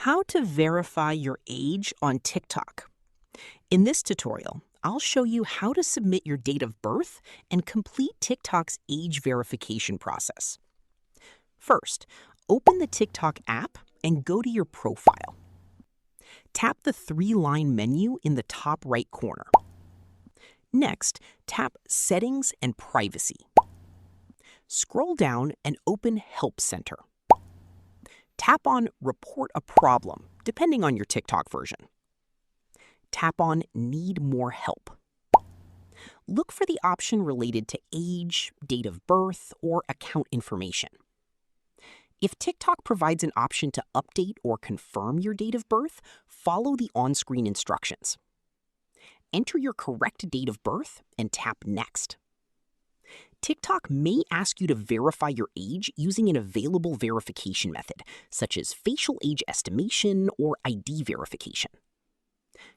How to verify your age on TikTok. In this tutorial, I'll show you how to submit your date of birth and complete TikTok's age verification process. First, open the TikTok app and go to your profile. Tap the three-line menu in the top right corner. Next, tap Settings and Privacy. Scroll down and open Help Center. Tap on Report a Problem, depending on your TikTok version. Tap on Need More Help. Look for the option related to age, date of birth, or account information. If TikTok provides an option to update or confirm your date of birth, follow the on-screen instructions. Enter your correct date of birth and tap Next. TikTok may ask you to verify your age using an available verification method, such as facial age estimation or ID verification.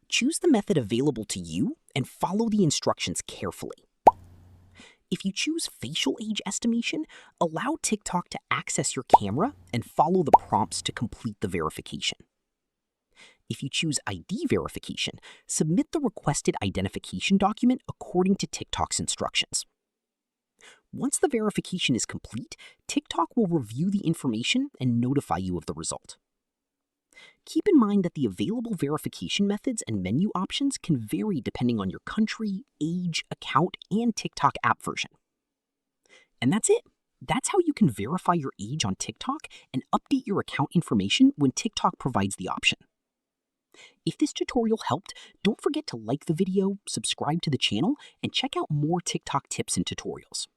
Choose the method available to you and follow the instructions carefully. If you choose facial age estimation, allow TikTok to access your camera and follow the prompts to complete the verification. If you choose ID verification, submit the requested identification document according to TikTok's instructions. Once the verification is complete, TikTok will review the information and notify you of the result. Keep in mind that the available verification methods and menu options can vary depending on your country, age, account, and TikTok app version. And that's it. That's how you can verify your age on TikTok and update your account information when TikTok provides the option. If this tutorial helped, don't forget to like the video, subscribe to the channel, and check out more TikTok tips and tutorials.